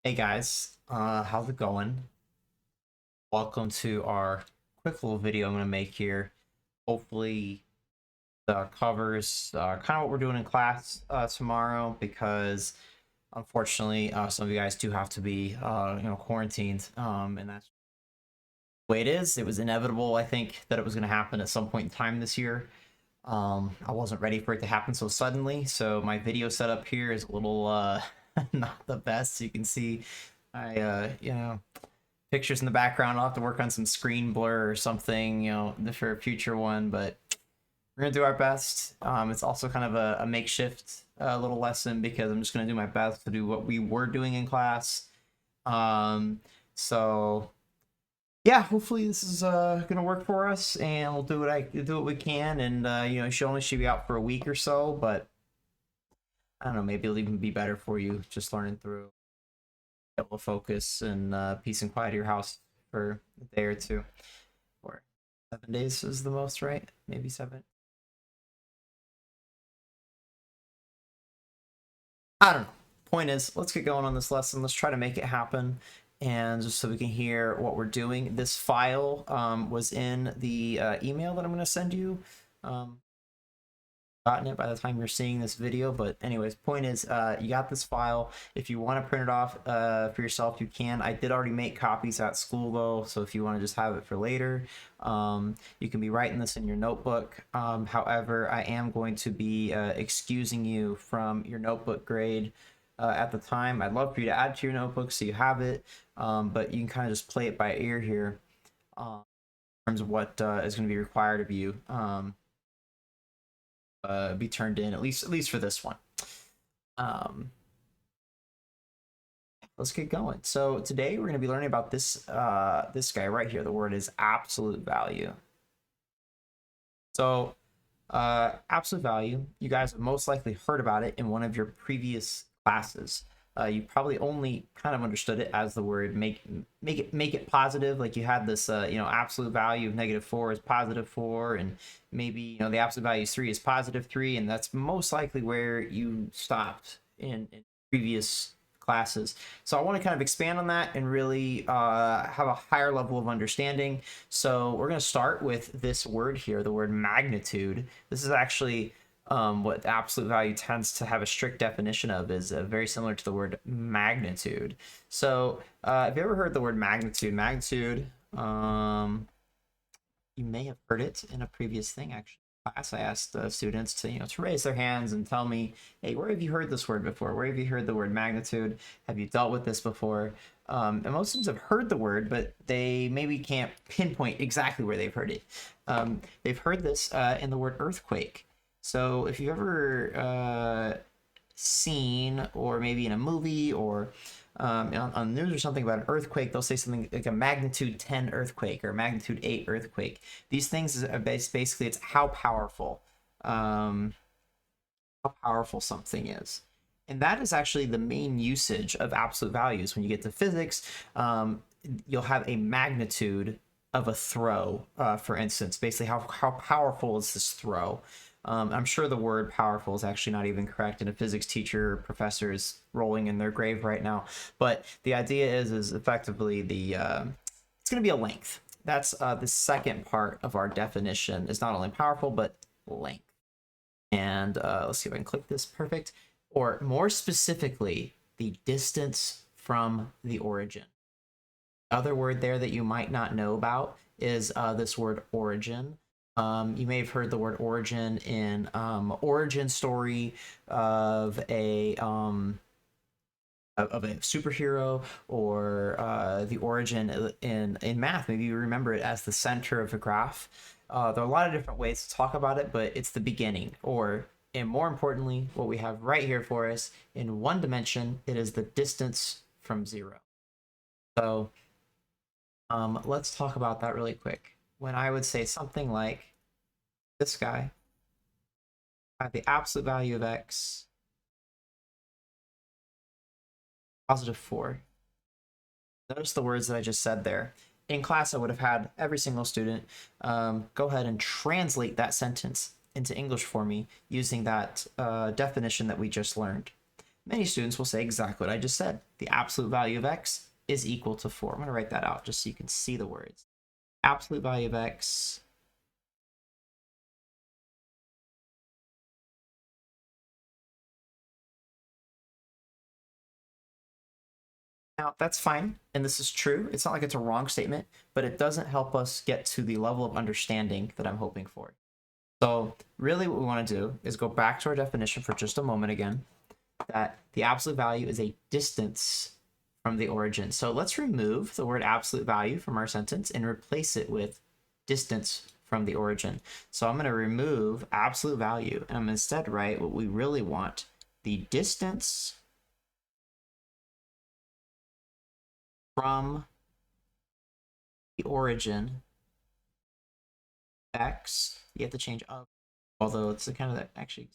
Hey guys, how's it going? Welcome to our quick little video I'm going to make here. Hopefully, covers kind of what we're doing in class tomorrow because unfortunately, some of you guys do have to be quarantined, and that's the way it is. It was inevitable, I think, that it was going to happen at some point in time this year. I wasn't ready for it to happen so suddenly, so my video setup here is a little not the best. You can see pictures in the background. I'll have to work on some screen blur or something, for a future one, but we're gonna do our best. It's also kind of a makeshift little lesson because I'm just gonna do my best to do what we were doing in class. So yeah, hopefully this is gonna work for us, and we'll do what we can. And she be out for a week or so, but I don't know, maybe it'll even be better for you just learning through. Able to focus and peace and quiet at your house for a day or two, or 7 days is the most, right? Maybe 7. I don't know. Point is, let's get going on this lesson. Let's try to make it happen, and just so we can hear what we're doing. This file was in the email that I'm going to send you. Gotten it by the time you're seeing this video, but anyways, point is, you got this file. If you want to print it off for yourself, you can. I did already make copies at school though, so if you want to just have it for later, you can be writing this in your notebook. However, I am going to be excusing you from your notebook grade at the time. I'd love for you to add to your notebook so you have it, but you can kind of just play it by ear here in terms of what is going to be required of you. Be turned in at least for this one. Let's get going. So today we're going to be learning about this this guy right here. The word is absolute value. So absolute value, you guys have most likely heard about it in one of your previous classes. You probably only kind of understood it as the word make it positive. Like you had this absolute value of -4 is +4, and maybe the absolute value is 3 is +3, and that's most likely where you stopped in previous classes. So I want to kind of expand on that and really have a higher level of understanding. So we're going to start with this word here, the word magnitude. This is actually what absolute value tends to have a strict definition of, is very similar to the word magnitude. So have you ever heard the word magnitude? Magnitude, you may have heard it in a previous thing, actually. Class, I asked students to raise their hands and tell me, hey, where have you heard this word before? Where have you heard the word magnitude? Have you dealt with this before? And most students have heard the word, but they maybe can't pinpoint exactly where they've heard it. They've heard this in the word earthquake. So if you've ever seen, or maybe in a movie or on the news or something, about an earthquake, they'll say something like a magnitude 10 earthquake or a magnitude 8 earthquake. These things are basically, it's how powerful something is. And that is actually the main usage of absolute values. When you get to physics, you'll have a magnitude of a throw, for instance. Basically, how powerful is this throw? I'm sure the word powerful is actually not even correct, and a physics teacher or professor is rolling in their grave right now. But the idea is effectively it's going to be a length. That's the second part of our definition, is not only powerful, but length. And let's see if I can click this. Perfect. Or more specifically, the distance from the origin. Other word there that you might not know about is this word origin. You may have heard the word origin in origin story of a superhero, or the origin in math. Maybe you remember it as the center of a graph. There are a lot of different ways to talk about it, but it's the beginning, and more importantly, what we have right here for us in one dimension, it is the distance from 0. So let's talk about that really quick. When I would say something like this guy, I have the absolute value of x, +4. Notice the words that I just said there. In class, I would have had every single student go ahead and translate that sentence into English for me using that definition that we just learned. Many students will say exactly what I just said. The absolute value of x is equal to 4. I'm going to write that out just so you can see the words. Absolute value of x now, that's fine, and this is true. It's not like it's a wrong statement, but it doesn't help us get to the level of understanding that I'm hoping for. So really what we want to do is go back to our definition for just a moment again, that the absolute value is a distance from the origin. So let's remove the word absolute value from our sentence and replace it with distance from the origin. So I'm going to remove absolute value, and I'm going to instead write what we really want, the distance from the origin x. You have to change up, although it's the kind of that actually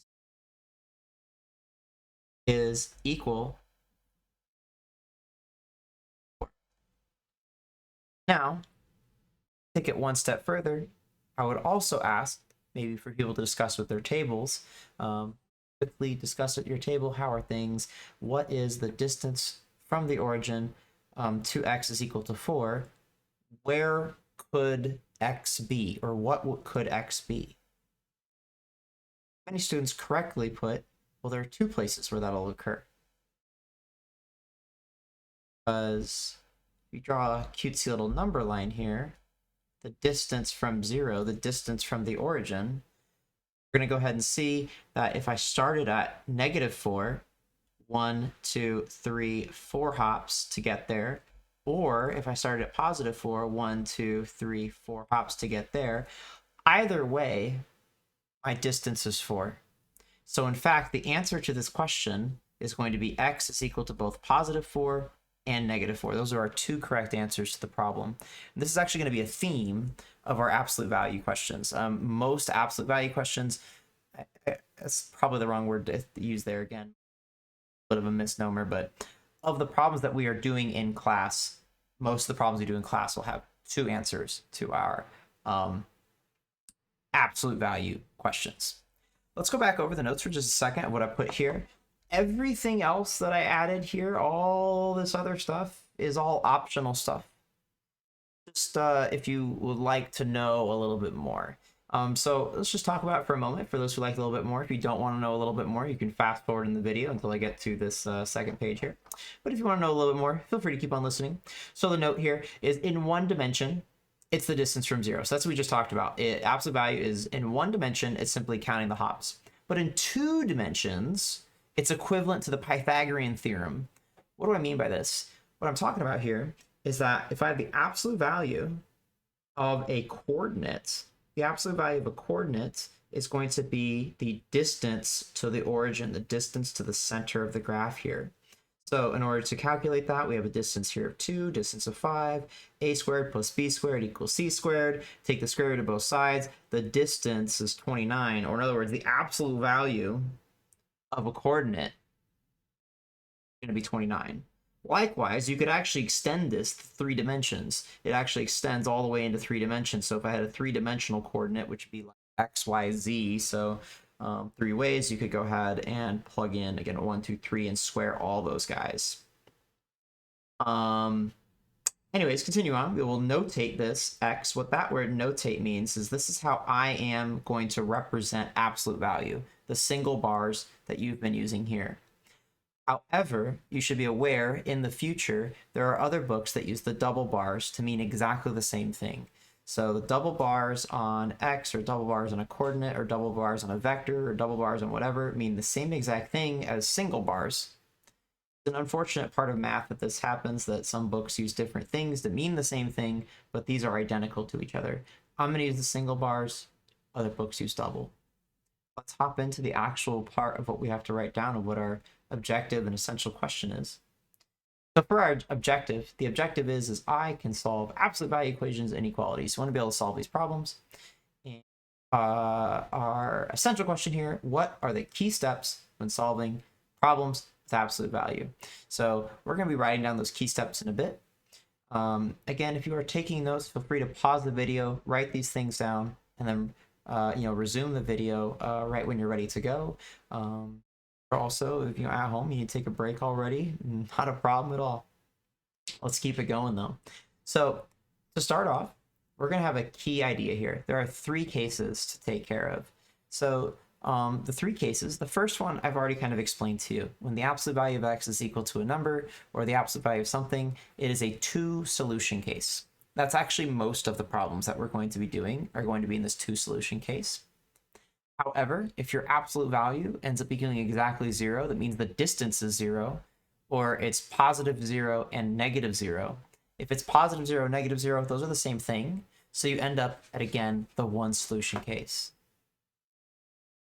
is equal. Now, take it one step further, I would also ask, maybe for people to discuss with their tables, quickly discuss at your table, how are things, what is the distance from the origin to x is equal to 4, where could x be, or what could x be? Many students correctly put, well, there are 2 places where that'll occur. Because if you draw a cutesy little number line here, the distance from 0, the distance from the origin, we're going to go ahead and see that if I started at -4, 1, 2, 3, 4 hops to get there, or if I started at +4, 1, 2, 3, 4 hops to get there, either way, my distance is 4. So in fact, the answer to this question is going to be x is equal to both +4 and -4. Those are our 2 correct answers to the problem. And this is actually going to be a theme of our absolute value questions. Most absolute value questions, that's probably the wrong word to use there again, a bit of a misnomer, but of the problems that we are doing in class, most of the problems we do in class will have 2 answers to our absolute value questions. Let's go back over the notes for just a second of what I put here. Everything else that I added here, all this other stuff, is all optional stuff. Just if you would like to know a little bit more. So let's just talk about it for a moment for those who like a little bit more. If you don't want to know a little bit more, you can fast forward in the video until I get to this second page here. But if you want to know a little bit more, feel free to keep on listening. So the note here is in 1 dimension, it's the distance from 0. So that's what we just talked about. Absolute value is in 1 dimension, it's simply counting the hops. But in 2 dimensions, it's equivalent to the Pythagorean theorem. What do I mean by this? What I'm talking about here is that if I have the absolute value of a coordinate, the absolute value of a coordinate is going to be the distance to the origin, the distance to the center of the graph here. So in order to calculate that, we have a distance here of 2, distance of 5, a squared plus b squared equals c squared. Take the square root of both sides. The distance is 29, or in other words, the absolute value of a coordinate is going to be 29. Likewise, you could actually extend this to 3 dimensions. It actually extends all the way into 3 dimensions. So if I had a 3-dimensional coordinate, which would be like x, y, z, so 3 ways, you could go ahead and plug in, again, 1, 2, 3, and square all those guys. Anyways, continue on. We will notate this x. What that word notate means is this is how I am going to represent absolute value, the single bars that you've been using here. However, you should be aware in the future, there are other books that use the double bars to mean exactly the same thing. So the double bars on x, or double bars on a coordinate, or double bars on a vector, or double bars on whatever mean the same exact thing as single bars. It's an unfortunate part of math that this happens, that some books use different things to mean the same thing, but these are identical to each other. I'm going to use the single bars, other books use double. Let's hop into the actual part of what we have to write down of what our objective and essential question is. So for our objective, the objective is I can solve absolute value equations and inequalities. So I want to be able to solve these problems. And our essential question here, what are the key steps when solving problems with absolute value? So we're going to be writing down those key steps in a bit. Again, if you are taking notes, feel free to pause the video, write these things down, and then resume the video right when you're ready to go. Also, if you're at home, you need to take a break already, not a problem at all. Let's keep it going though. So to start off, we're going to have a key idea here. There are three cases to take care of. So the three cases, the first one I've already kind of explained to you. When the absolute value of x is equal to a number or the absolute value of something, it is a two solution case. That's actually most of the problems that we're going to be doing are going to be in this two solution case. However, if your absolute value ends up equaling exactly 0, that means the distance is 0, or it's positive 0 and negative 0. If it's positive 0, negative 0, those are the same thing. So you end up at, again, the one solution case.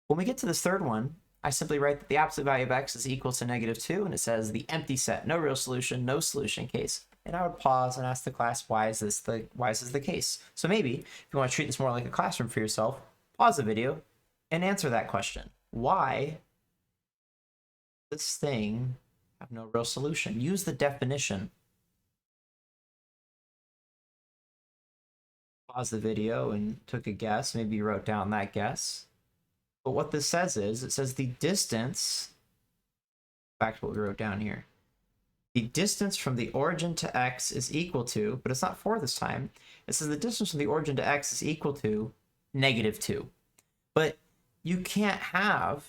When we get to this third one, I simply write that the absolute value of x is equal to negative 2, and it says the empty set, no real solution, no solution case. And I would pause and ask the class, why is this the case? So maybe if you want to treat this more like a classroom for yourself, pause the video and answer that question. Why does this thing have no real solution? Use the definition. Pause the video and took a guess. Maybe you wrote down that guess. But what this says is, it says the distance, back to what we wrote down here. The distance from the origin to x is equal to, but it's not 4 this time. It says the distance from the origin to x is equal to negative 2. But you can't have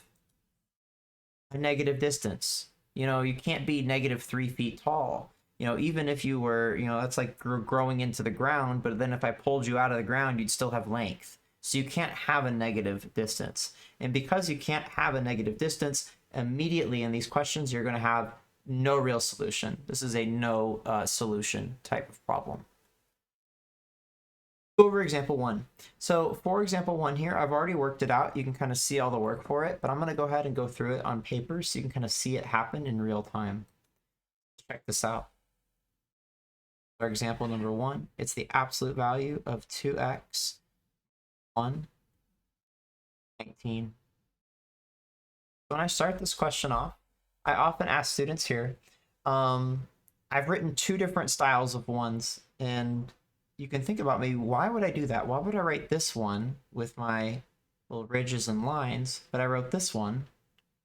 a negative distance. You can't be negative 3 feet tall. Even if you were, that's like growing into the ground, but then if I pulled you out of the ground, you'd still have length. So you can't have a negative distance. And because you can't have a negative distance, immediately in these questions, you're going to have no real solution. This is a no solution type of problem. Go over example 1. So for example 1 here, I've already worked it out. You can kind of see all the work for it, but I'm going to go ahead and go through it on paper so you can kind of see it happen in real time. Check this out. For example number 1, it's the absolute value of 2x 1, 19. When I start this question off, I often ask students here, I've written two different styles of ones, and you can think about maybe why would I do that? Why would I write this one with my little ridges and lines, but I wrote this one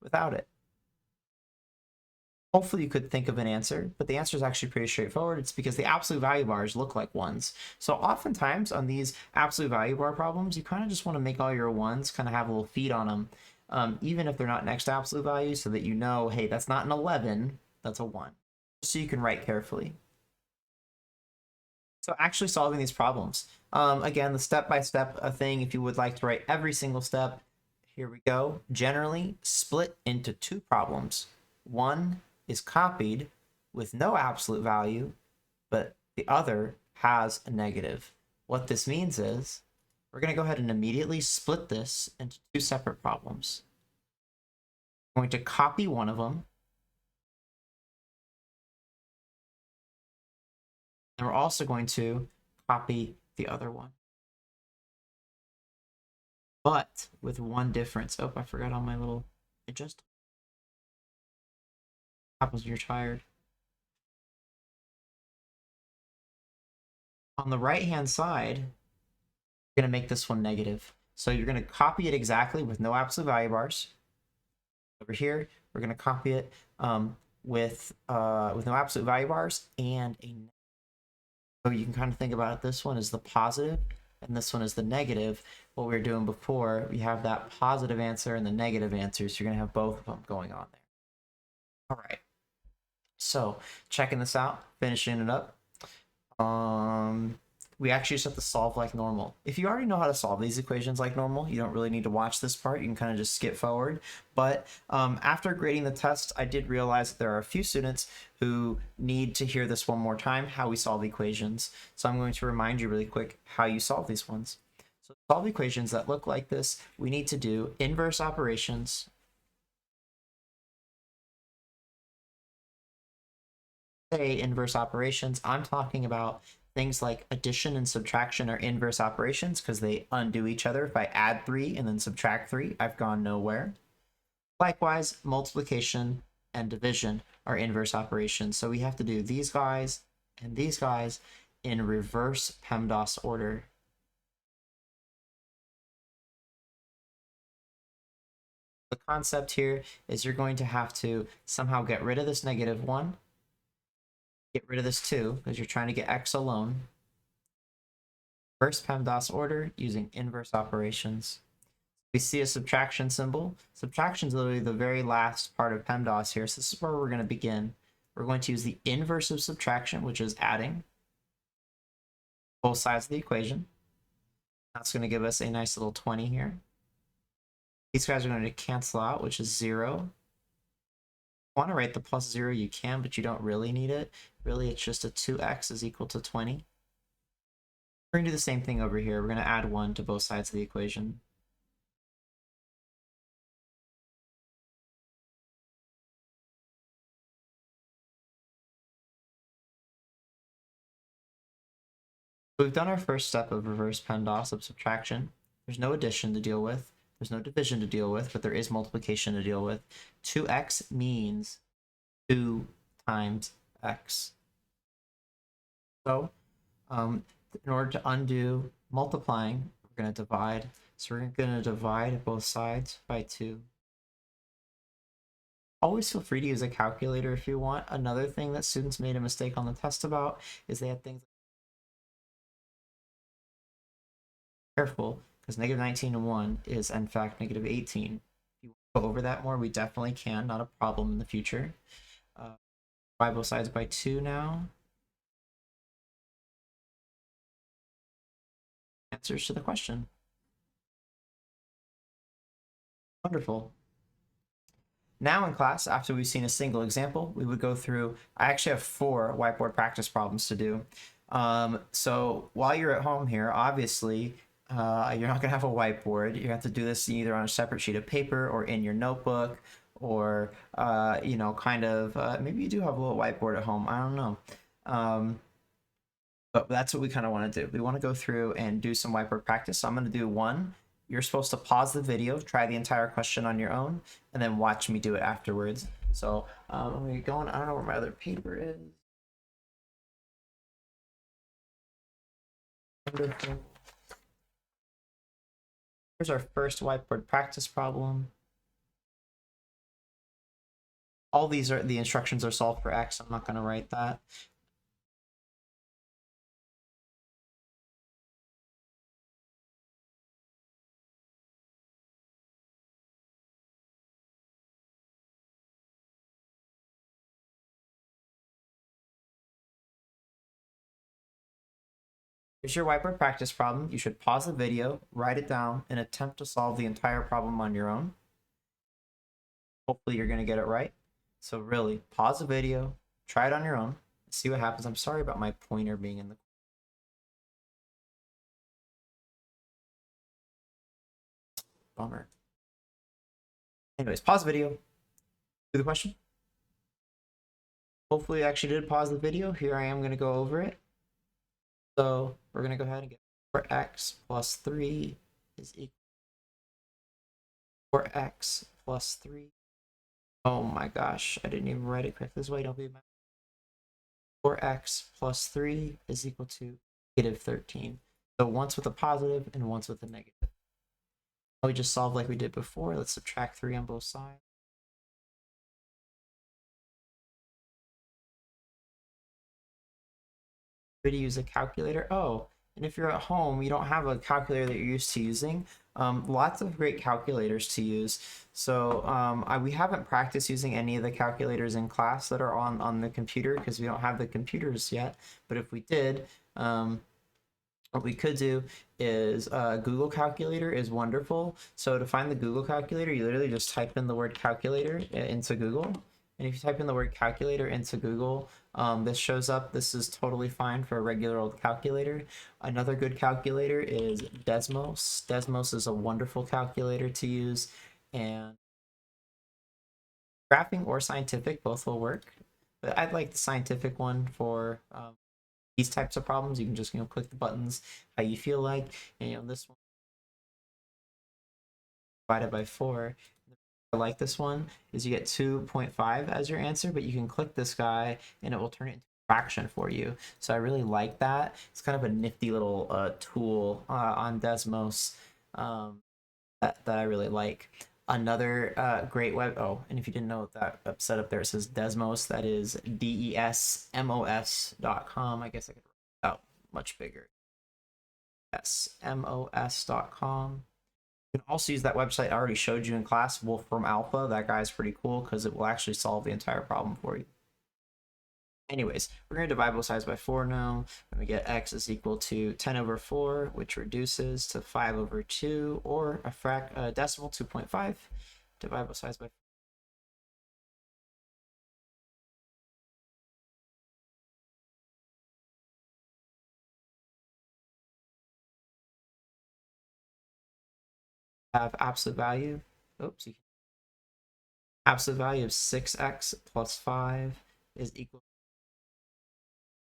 without it? Hopefully you could think of an answer, but the answer is actually pretty straightforward. It's because the absolute value bars look like ones. So oftentimes on these absolute value bar problems, you kind of just want to make all your ones kind of have a little feet on them, even if they're not next to absolute value, so that you know, hey, that's not an 11, that's a 1. So you can write carefully. So actually solving these problems. Again, the step-by-step thing, if you would like to write every single step, here we go. Generally split into two problems. One is copied with no absolute value, but the other has a negative. What this means is we're going to go ahead and immediately split this into two separate problems. I'm going to copy one of them, and we're also going to copy the other one. But with one difference. Oh, I forgot on my little adjust. Happens when you're tired. On the right hand side, you're going to make this one negative. So you're going to copy it exactly with no absolute value bars. Over here, we're going to copy it with no absolute value bars and a. So you can kind of think about it. This one is the positive, and this one is the negative. What we were doing before, we have that positive answer and the negative answer, so you're going to have both of them going on there. All right. So checking this out, finishing it up. We actually just have to solve like normal. If you already know how to solve these equations like normal, you don't really need to watch this part. You can kind of just skip forward. But after grading the test, I did realize that there are a few students who need to hear this one more time, how we solve equations. So I'm going to remind you really quick how you solve these ones. So to solve equations that look like this, we need to do inverse operations. Say inverse operations, I'm talking about things like addition and subtraction are inverse operations because they undo each other. If I add 3 and then subtract 3, I've gone nowhere. Likewise, multiplication and division are inverse operations. So we have to do these guys and these guys in reverse PEMDAS order. The concept here is you're going to have to somehow get rid of this -1, get rid of this 2, because you're trying to get x alone. First PEMDAS order using inverse operations. We see a subtraction symbol. Subtraction is literally the very last part of PEMDAS here, so this is where we're going to begin. We're going to use the inverse of subtraction, which is adding both sides of the equation. That's going to give us a nice little 20 here. These guys are going to cancel out, which is 0. If you want to write the +0, you can, but you don't really need it. Really, it's just a 2x is equal to 20. We're going to do the same thing over here. We're going to add 1 to both sides of the equation. We've done our first step of reverse PEMDAS of subtraction. There's no addition to deal with. There's no division to deal with, but there is multiplication to deal with. 2x means 2 times x. So, in order to undo multiplying, we're going to divide. So we're going to divide both sides by 2. Always feel free to use a calculator if you want. Another thing that students made a mistake on the test about is they had things careful, because -19 and 1 is in fact -18. If you want to go over that more, we definitely can, not a problem in the future. Divide both sides by 2 now. Answers to the question. Wonderful. Now in class, after we've seen a single example, we would go through, I actually have 4 whiteboard practice problems to do. So while you're at home here, obviously, you're not going to have a whiteboard. You have to do this either on a separate sheet of paper or in your notebook, or, you know, kind of, maybe you do have a little whiteboard at home. I don't know. But that's what we kind of want to do. We want to go through and do some whiteboard practice. So I'm going to do 1. You're supposed to pause the video, try the entire question on your own, and then watch me do it afterwards. So I'm going to get going. I don't know where my other paper is. Wonderful. Here's our first whiteboard practice problem. All these are, the instructions are solved for x. I'm not going to write that. Here's your whiteboard practice problem. You should pause the video, write it down, and attempt to solve the entire problem on your own. Hopefully you're going to get it right. So really, pause the video, try it on your own, see what happens. I'm sorry about my pointer being in the... Bummer. Anyways, pause the video, do the question. Hopefully I actually did pause the video. Here I am going to go over it. So we're going to go ahead and get 4x plus 3 is equal to 4x plus 3. Oh my gosh, I didn't even write it correctly. This way, don't be mad. 4x plus 3 is equal to -13. So once with a positive and once with a negative. We just solve like we did before. Let's subtract 3 on both sides. To use a calculator. Oh, and if you're at home, you don't have a calculator that you're used to using, lots of great calculators to use. So we haven't practiced using any of the calculators in class that are on the computer because we don't have the computers yet. But if we did, what we could do is Google Calculator is wonderful. So to find the Google Calculator, you literally just type in the word calculator into Google. And if you type in the word calculator into Google, this shows up. This is totally fine for a regular old calculator. Another good calculator is Desmos. Desmos is a wonderful calculator to use, and graphing or scientific, both will work. But I'd like the scientific one for these types of problems. You can just click the buttons how you feel like, and this one divided by 4. I like this one is you get 2.5 as your answer, but you can click this guy and it will turn it into a fraction for you. So I really like that. It's kind of a nifty little tool on Desmos that I really like. Another great web. Oh, and if you didn't know that set up there, it says Desmos. That is DESMOS.com. I guess I could write it out much bigger. SMOS.com. You can also use that website I already showed you in class, Wolfram Alpha. That guy's pretty cool because it will actually solve the entire problem for you. Anyways, we're going to divide both sides by 4 now, and we get x is equal to 10 over 4, which reduces to 5 over 2, or a decimal 2.5. Divide both sides by 4. Have absolute value. Oops. Absolute value of 6x plus 5 is equal.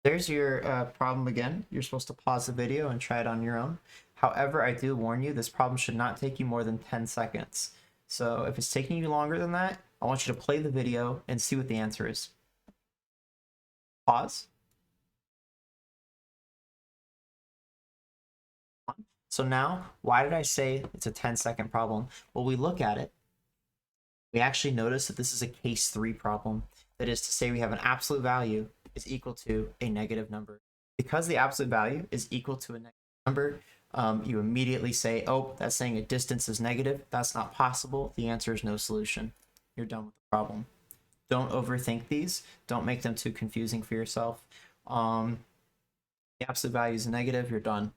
There's your problem again. You're supposed to pause the video and try it on your own. However, I do warn you, this problem should not take you more than 10 seconds. So if it's taking you longer than that, I want you to play the video and see what the answer is. Pause. So now, why did I say it's a 10-second problem? Well, we look at it. We actually notice that this is a case 3 problem. That is to say we have an absolute value is equal to a negative number. Because the absolute value is equal to a negative number, you immediately say, oh, that's saying a distance is negative. That's not possible. The answer is no solution. You're done with the problem. Don't overthink these. Don't make them too confusing for yourself. The absolute value is negative. You're done.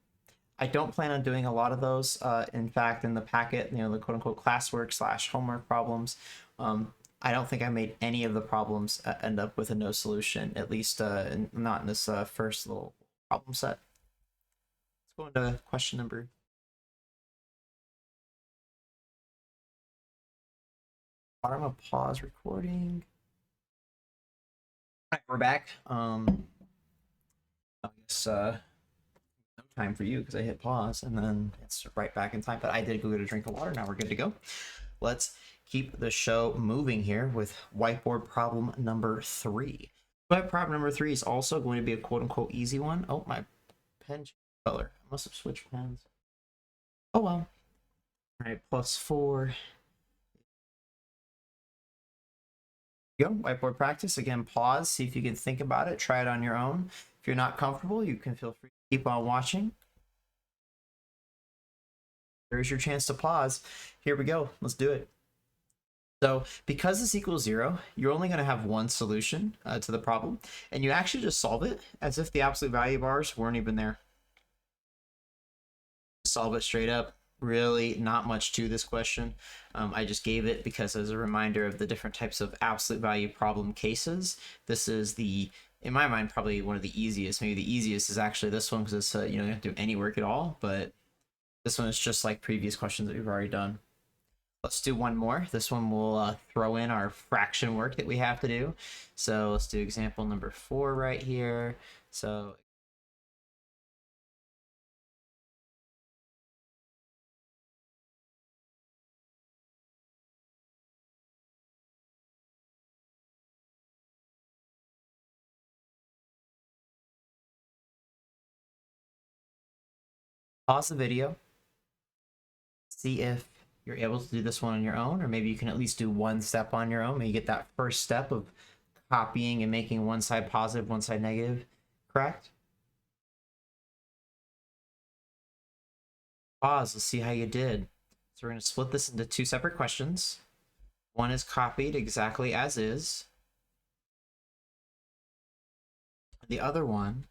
I don't plan on doing a lot of those. In fact, in the packet, the quote-unquote classwork / homework problems, I don't think I made any of the problems end up with a no solution, at least not in this first little problem set. Let's go into question number. I'm gonna pause recording. All right, we're back. I guess no time for you because I hit pause and then it's right back in time. But I did go get a drink of water. Now we're good to go. Let's keep the show moving here with whiteboard problem number 3. But problem number 3 is also going to be a quote-unquote easy one. Oh, my pen changed color. I must have switched pens. Oh well. All right, plus 4. Go whiteboard practice again. Pause, see if you can think about it, try it on your own. If you're not comfortable, you can feel free to keep on watching. There's your chance to pause. Here we go. Let's do it. So because this equals 0, you're only going to have one solution to the problem, and you actually just solve it as if the absolute value bars weren't even there. Solve it straight up. Really not much to this question. I just gave it because as a reminder of the different types of absolute value problem cases. This is in my mind, probably one of the easiest. Maybe the easiest is actually this one because it's you don't have to do any work at all, but this one is just like previous questions that we've already done. Let's do one more. This one will throw in our fraction work that we have to do. So let's do example number 4 right here. So pause the video. See if you're able to do this one on your own, or maybe you can at least do one step on your own. Maybe you get that first step of copying and making one side positive, one side negative, correct? Pause, let's see how you did. So we're going to split this into 2 separate questions. One is copied exactly as is. The other one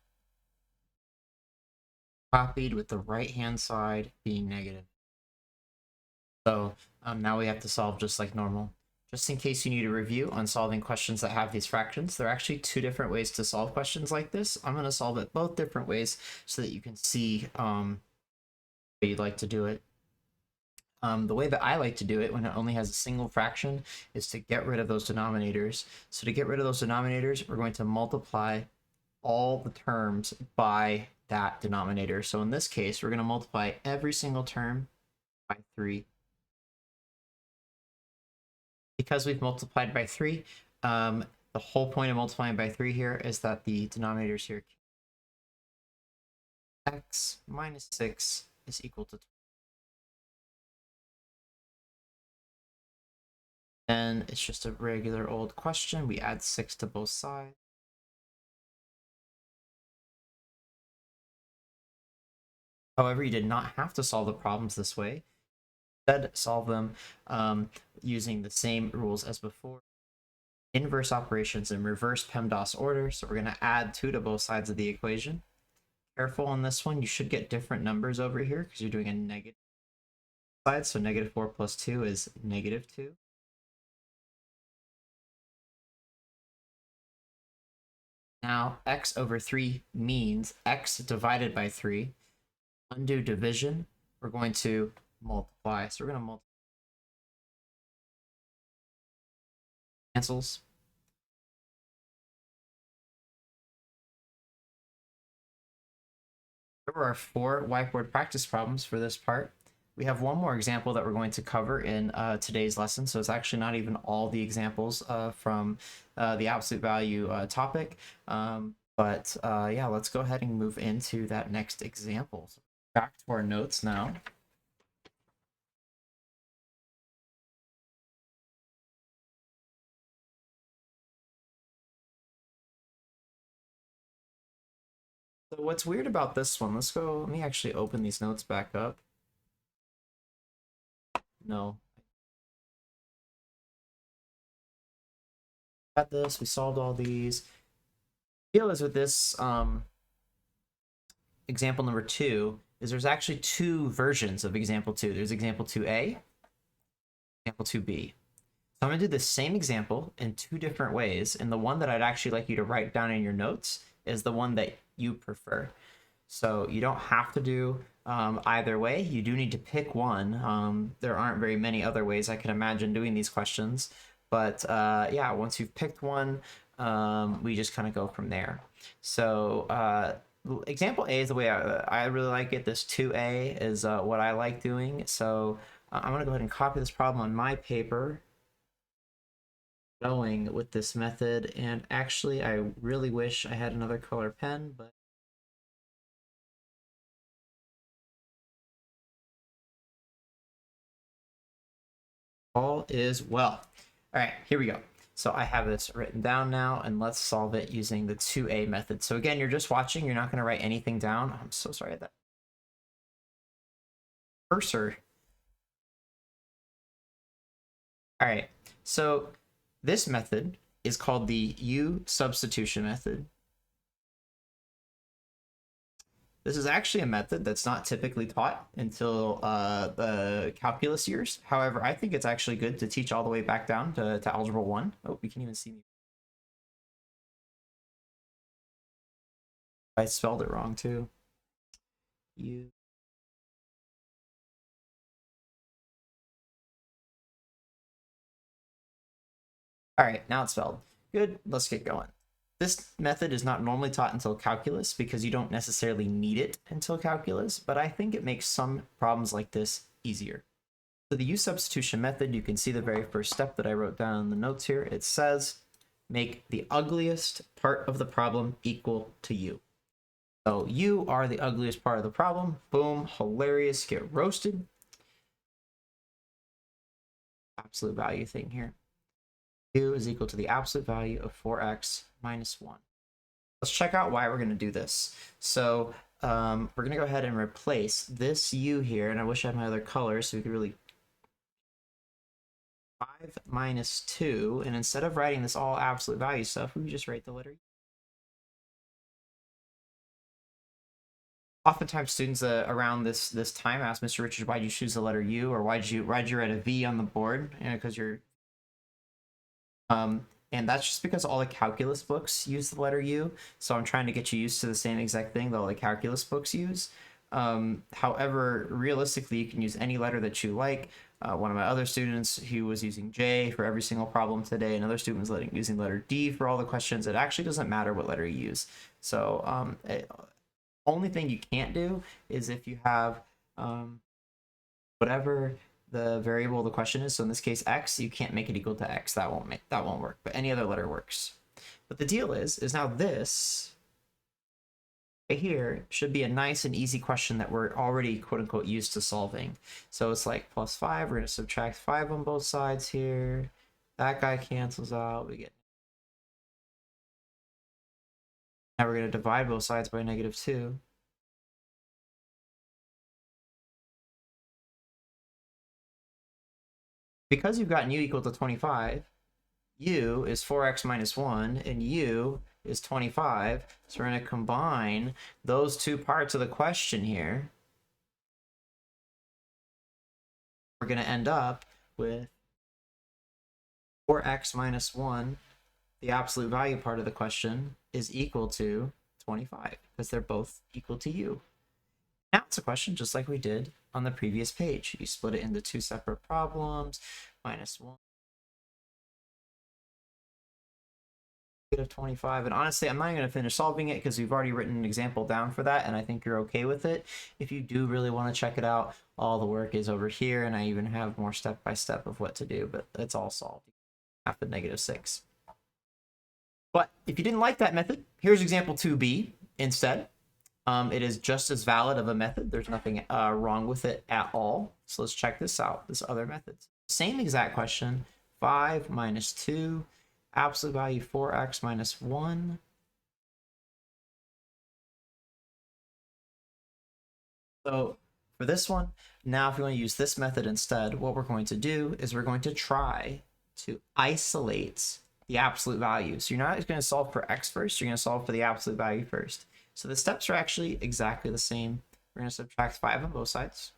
copied with the right-hand side being negative. So now we have to solve just like normal. Just in case you need a review on solving questions that have these fractions, there are actually 2 different ways to solve questions like this. I'm going to solve it both different ways so that you can see how you'd like to do it. The way that I like to do it when it only has a single fraction is to get rid of those denominators. So to get rid of those denominators, we're going to multiply all the terms by that denominator. So in this case, we're going to multiply every single term by 3. Because we've multiplied by 3, the whole point of multiplying by 3 here is that the denominators here, x minus 6 is equal to 12. And it's just a regular old question. We add 6 to both sides. However, you did not have to solve the problems this way. Instead, solve them using the same rules as before. Inverse operations in reverse PEMDAS order. So we're going to add 2 to both sides of the equation. Careful on this one. You should get different numbers over here because you're doing a negative side. So -4 plus 2 is -2. Now, x over 3 means x divided by 3. Undo division. We're going to multiply. So we're going to multiply. Cancels. There were our 4 whiteboard practice problems for this part. We have one more example that we're going to cover in today's lesson, so it's actually not even all the examples from the absolute value topic. But yeah, let's go ahead and move into that next example. So back to our notes now. So what's weird about this one, let me actually open these notes back up. No. Got this, we solved all these. The deal is with this example number 2 is there's actually 2 versions of example 2. There's example 2a, example 2b. So I'm going to do the same example in 2 different ways, and the one that I'd actually like you to write down in your notes is the one that you prefer. So you don't have to do either way. You do need to pick one. There aren't very many other ways I can imagine doing these questions, but yeah, once you've picked one, we just kind of go from there. So example A is the way I really like it. This 2a is what I like doing. So I'm going to go ahead and copy this problem on my paper, going with this method. And actually, I really wish I had another color pen, but all is well. All right, here we go. So I have this written down now, and let's solve it using the 2a method. So again, you're just watching. You're not going to write anything down. I'm so sorry that cursor. All right, so this method is called the USubstitution method. This is actually a method that's not typically taught until the calculus years. However, I think it's actually good to teach all the way back down to Algebra 1. Oh, we can even see me. I spelled it wrong too. U. All right, now it's spelled. Good, let's get going. This method is not normally taught until calculus because you don't necessarily need it until calculus, but I think it makes some problems like this easier. So the USubstitution method, you can see the very first step that I wrote down in the notes here. It says, make the ugliest part of the problem equal to u. So you are the ugliest part of the problem. Boom, hilarious, get roasted. Absolute value thing here. U is equal to the absolute value of 4x minus 1. Let's check out why we're going to do this. So we're going to go ahead and replace this u here, and I wish I had my other color so we could really 5 minus 2, and instead of writing this all absolute value stuff, we would just write the letter u. Oftentimes students around this time ask, Mr. Richards, why'd you choose the letter U, or why'd you write a V on the board? Because you're and that's just because all the calculus books use the letter U. So I'm trying to get you used to the same exact thing that all the calculus books use. However, realistically, you can use any letter that you like. One of my other students, he was using J for every single problem today. Another student was using letter D for all the questions. It actually doesn't matter what letter you use. So only thing you can't do is if you have whatever the variable of the question is. So in this case, x, you can't make it equal to x. That won't work. But any other letter works. But the deal is now this right here should be a nice and easy question that we're already quote unquote used to solving. So it's like +5. We're going to subtract 5 on both sides here. That guy cancels out. We get. Now we're going to divide both sides by -2. Because you've gotten u equal to 25, u is 4x minus 1, and u is 25. So we're going to combine those two parts of the question here. We're going to end up with 4x minus 1, the absolute value part of the question, is equal to 25, because they're both equal to u. Now it's a question just like we did on the previous page. You split it into two separate problems, -1. Of 25, and honestly I'm not going to finish solving it because we've already written an example down for that, and I think you're okay with it. If you do really want to check it out, all the work is over here, and I even have more step-by-step of what to do, but it's all solved. Half of -6. But if you didn't like that method, here's example 2b instead. It is just as valid of a method. There's nothing wrong with it at all. So let's check this out, this other method. Same exact question, 5 minus 2, absolute value 4x minus 1. So for this one, now if you want to use this method instead, what we're going to do is we're going to try to isolate the absolute value. So you're not going to solve for x first, you're going to solve for the absolute value first. So the steps are actually exactly the same. We're going to subtract 5 on both sides.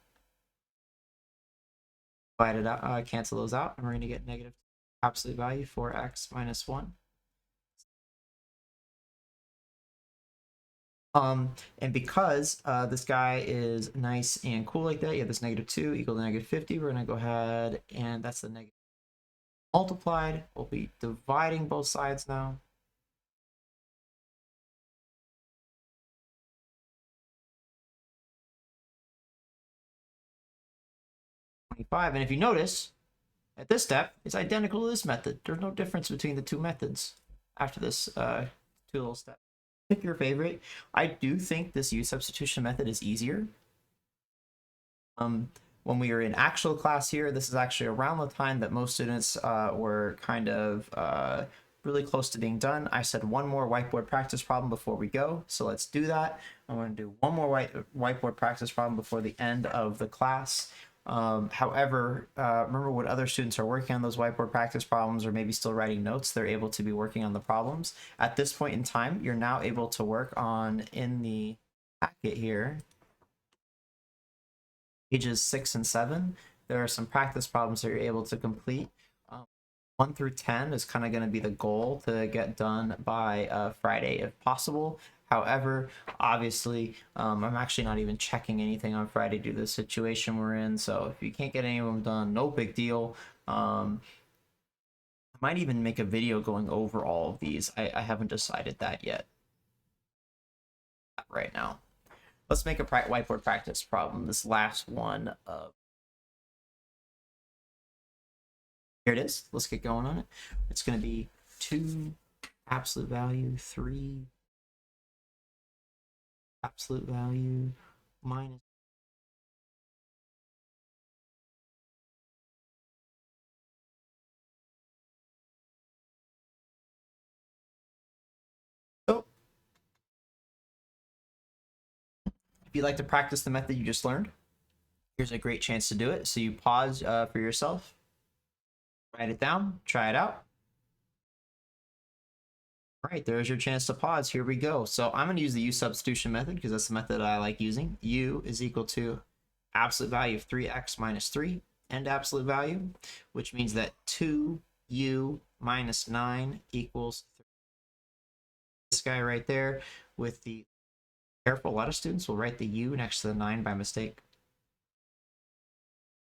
Divide it out, cancel those out, and we're going to get negative absolute value 4x minus 1. And because this guy is nice and cool like that, you have this -2 equal to -50. We're going to go ahead, and that's the negative multiplied. We'll be dividing both sides now. And if you notice, at this step, it's identical to this method. There's no difference between the two methods after this two little steps. Pick your favorite. I do think this USubstitution method is easier. When we were in actual class here, this is actually around the time that most students were kind of really close to being done. I said one more whiteboard practice problem before we go, so let's do that. I'm going to do one more whiteboard practice problem before the end of the class. However, remember when other students are working on those whiteboard practice problems or maybe still writing notes, they're able to be working on the problems. At this point in time, you're now able to work on, in the packet here, pages 6 and 7. There are some practice problems that you're able to complete. 1 through 10 is kind of going to be the goal to get done by Friday if possible. However, obviously, I'm actually not even checking anything on Friday due to the situation we're in. So if you can't get any of them done, no big deal. I might even make a video going over all of these. I haven't decided that yet. Right now. Let's make a whiteboard practice problem. This last one of. Here it is. Let's get going on it. It's going to be 2 absolute value, 3 absolute value, minus. So if you'd like to practice the method you just learned, here's a great chance to do it. So you pause for yourself, write it down, try it out. All right, there's your chance to pause. Here we go. So I'm going to use the USubstitution method because that's the method I like using. U is equal to absolute value of 3x minus 3 and absolute value, which means that 2u minus 9 equals 3. This guy right there with the, careful, a lot of students will write the u next to the 9 by mistake.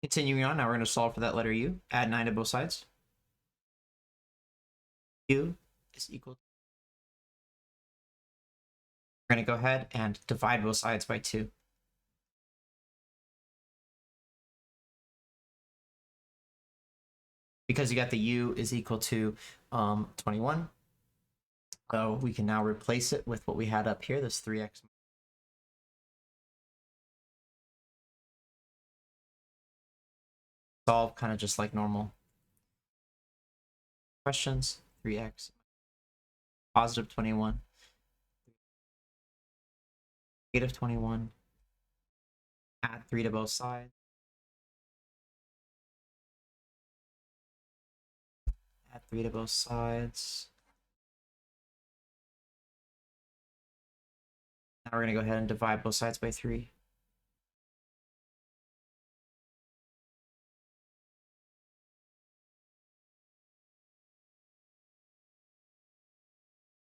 Continuing on, now we're going to solve for that letter u. Add 9 to both sides. U is equal to, we're going to go ahead and divide both sides by 2. Because you got the u is equal to 21. So we can now replace it with what we had up here, this 3x. Solve kind of just like normal. questions. 3x positive 21, negative 21, add 3 to both sides, add 3 to both sides. Now we're going to go ahead and divide both sides by 3.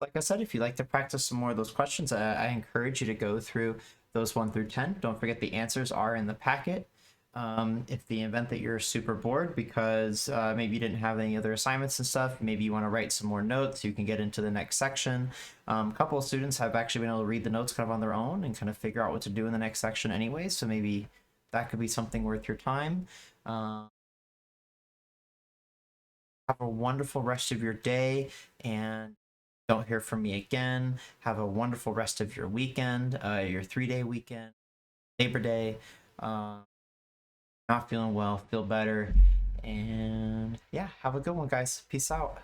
Like I said, if you'd like to practice some more of those questions, I encourage you to go through those 1 through 10. Don't forget the answers are in the packet. If the event that you're super bored because maybe you didn't have any other assignments and stuff, maybe you want to write some more notes, you can get into the next section. A couple of students have actually been able to read the notes kind of on their own and kind of figure out what to do in the next section anyway, so maybe that could be something worth your time. Have a wonderful rest of your day, and don't hear from me again. Have a wonderful rest of your weekend, your 3-day weekend, Labor Day. Not feeling well, feel better. And yeah, have a good one, guys. Peace out.